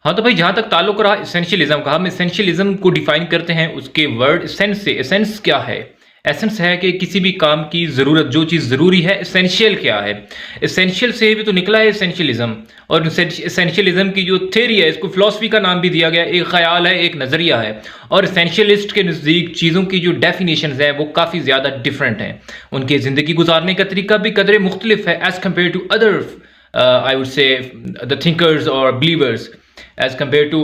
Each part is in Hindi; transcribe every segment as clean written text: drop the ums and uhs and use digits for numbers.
हाँ, तो भाई जहाँ तक ताल्लुक रहा एसेंशियलिज्म का, हम एसेंशियलिज्म को डिफाइन करते हैं उसके वर्ड एसेंस से। एसेंस क्या है? एसेंस है कि किसी भी काम की ज़रूरत, जो चीज़ ज़रूरी है। एसेंशियल क्या है? एसेंशियल से भी तो निकला है एसेंशियलिज्म। और एसेंशियलिज्म की जो थ्योरी है, इसको फिलॉसफी का नाम भी दिया गया, एक ख्याल है, एक नज़रिया है। और एसेंशियलिस्ट के नज़दीक चीज़ों की जो डेफिनेशंस है वो काफ़ी ज़्यादा डिफरेंट हैं। उनके ज़िंदगी गुजारने का तरीका भी कदरे मुख्तलिफ है as compared to other I would say the thinkers और believers, as compared to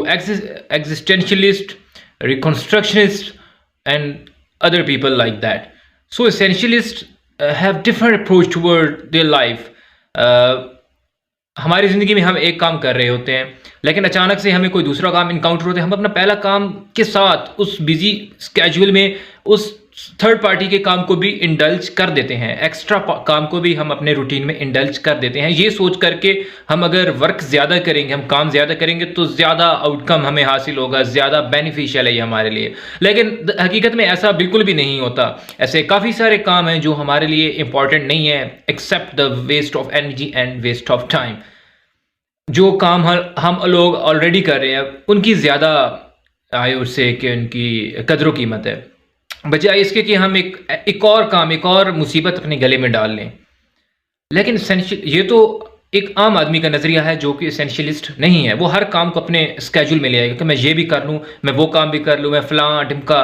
existentialist, reconstructionist, and other people like that. So essentialists have different approach toward their life. हमारी ज़िंदगी में हम एक काम कर रहे होते हैं, लेकिन अचानक से हमें कोई दूसरा काम इनकाउंटर होता है। हम अपना पहला काम के साथ उस बिजी स्केड्यूल में उस थर्ड पार्टी के काम को भी इंडल्ज कर देते हैं, एक्स्ट्रा काम को भी हम अपने रूटीन में इंडल्ज कर देते हैं, ये सोच करके हम अगर वर्क ज़्यादा करेंगे, हम काम ज़्यादा करेंगे तो ज़्यादा आउटकम हमें हासिल होगा, ज़्यादा बेनिफिशियल है ये हमारे लिए। लेकिन हकीकत में ऐसा बिल्कुल भी नहीं होता। ऐसे काफ़ी सारे काम हैं जो हमारे लिए इंपॉर्टेंट नहीं है, except the waste of energy and waste of time. जो काम हम लोग ऑलरेडी कर रहे हैं उनकी ज़्यादा आयु से कि उनकी कदरों कीमत है, बजाय इसके कि हम एक और काम, एक और मुसीबत अपने गले में डाल लें। लेकिन ये तो एक आम आदमी का नज़रिया है जो कि एसेंशियलिस्ट नहीं है। वो हर काम को अपने स्केड्यूल में ले आएगा कि मैं ये भी कर लूँ, मैं वो काम भी कर लूँ, मैं फलां ढिमका।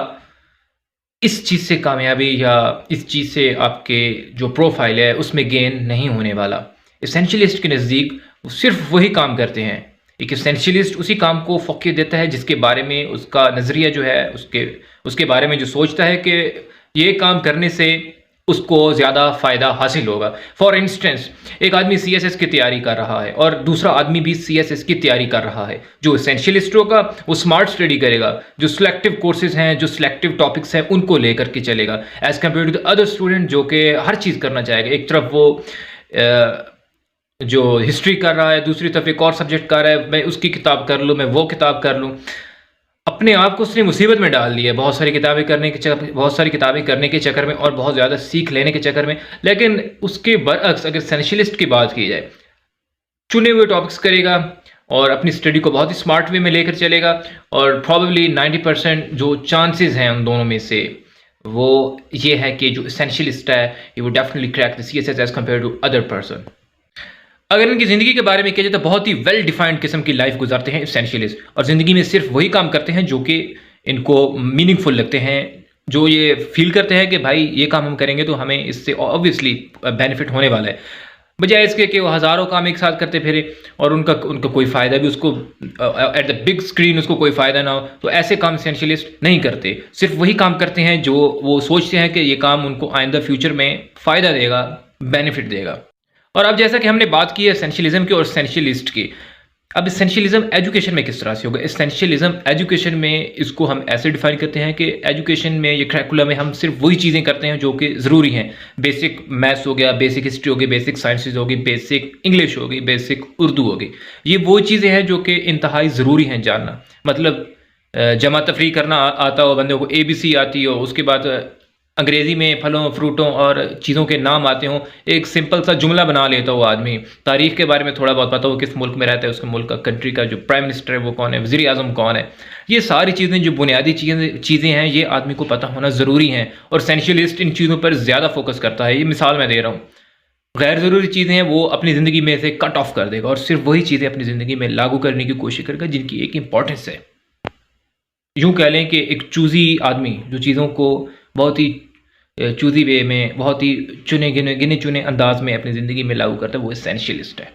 इस चीज़ से कामयाबी या इस चीज़ से आपके जो प्रोफाइल है उसमें गेन नहीं होने वाला। एसेंशियलिस्ट के नज़दीक सिर्फ वही काम करते हैं। एक एसेंशियलिस्ट उसी काम को फोकस देता है जिसके बारे में उसका नज़रिया जो है, उसके बारे में जो सोचता है कि ये काम करने से उसको ज़्यादा फ़ायदा हासिल होगा। फॉर इंस्टेंस, एक आदमी CSS की तैयारी कर रहा है और दूसरा आदमी भी CSS की तैयारी कर रहा है। जो एसेंशियलिस्ट होगा वो स्मार्ट स्टडी करेगा, जो सिलेक्टिव कोर्सेज हैं, जो सिलेक्टिव टॉपिक्स हैं उनको लेकर के चलेगा, as compared to the other student जो कि हर चीज़ करना चाहेगा। एक तरफ वो जो हिस्ट्री कर रहा है, दूसरी तरफ एक और सब्जेक्ट कर रहा है, मैं उसकी किताब कर लूँ, मैं वो किताब कर लूँ। अपने आप को उसने मुसीबत में डाल दिया बहुत सारी किताबें करने के चक्कर में और बहुत ज़्यादा सीख लेने के चक्कर में। लेकिन उसके बरअक्स अगर एसेंशियलिस्ट की बात की जाए, चुने हुए टॉपिक्स करेगा और अपनी स्टडी को बहुत ही स्मार्ट वे में लेकर चलेगा, और प्रॉबेबली 90% जो चांसेस हैं उन दोनों में से वो ये है कि जो एसेंशियलिस्ट है he would definitely crack the CSS as compare to other person. अगर इनकी ज़िंदगी के बारे में किया जाए तो बहुत ही वेल डिफाइंड किस्म की लाइफ गुजारते हैं एसेंशियलिस्ट, और ज़िंदगी में सिर्फ वही काम करते हैं जो कि इनको मीनिंगफुल लगते हैं, जो ये फील करते हैं कि भाई ये काम हम करेंगे तो हमें इससे ऑब्वियसली बेनिफिट होने वाला है, बजाय इसके कि वो हज़ारों काम एक साथ करते फिरे और उनका कोई फ़ायदा भी उसको एट द बिग स्क्रीन उसको कोई फ़ायदा ना हो। तो ऐसे काम एसेंशियलिस्ट नहीं करते, सिर्फ वही काम करते हैं जो वो सोचते हैं कि ये काम उनको आइंदा फ्यूचर में फ़ायदा देगा, बेनिफिट देगा। और अब जैसा कि हमने बात की है एसेंशियलिज्म की और एसेंशियलिस्ट की, अब एसेंशियलिज्म एजुकेशन में किस तरह से होगा? एसेंशियलिज्म एजुकेशन में इसको हम ऐसे डिफाइन करते हैं कि एजुकेशन में, ये करिकुलम में हम सिर्फ वही चीज़ें करते हैं जो कि ज़रूरी हैं। बेसिक मैथ्स हो गया, बेसिक हिस्ट्री हो गई, बेसिक साइंसेज होगी, बेसिक इंग्लिश होगी, बेसिक उर्दू होगी। ये वो चीज़ें हैं जो कि इंतहाई ज़रूरी हैं जानना। मतलब जमा तफरी करना आता हो बंदे को, ABC आती हो, उसके बाद अंग्रेज़ी में फलों फ्रूटों और चीज़ों के नाम आते हों, एक सिंपल सा जुमला बना लेता हो आदमी, तारीख़ के बारे में थोड़ा बहुत पता हो, किस मुल्क में रहता है, उसके मुल्क का, कंट्री का जो प्राइम मिनिस्टर है वो कौन है, वज़ीर आज़म कौन है, ये सारी चीज़ें जो बुनियादी चीज़ें हैं ये आदमी को पता होना ज़रूरी हैं। और एसेंशियलिस्ट इन चीज़ों पर ज़्यादा फोकस करता है। ये मिसाल मैं दे रहा हूँ, गैर ज़रूरी चीज़ें हैं वो अपनी ज़िंदगी में से कट ऑफ कर देगा और सिर्फ वही चीज़ें अपनी ज़िंदगी में लागू करने की कोशिश करेगा जिनकी एक इंपॉर्टेंस है। यूँ कह लें कि एक चूज़ी आदमी जो चीज़ों को बहुत ही चूज़ी वे में, बहुत ही गिने चुने अंदाज में अपनी ज़िंदगी में लागू करता है, वो एसेंशियलिस्ट है।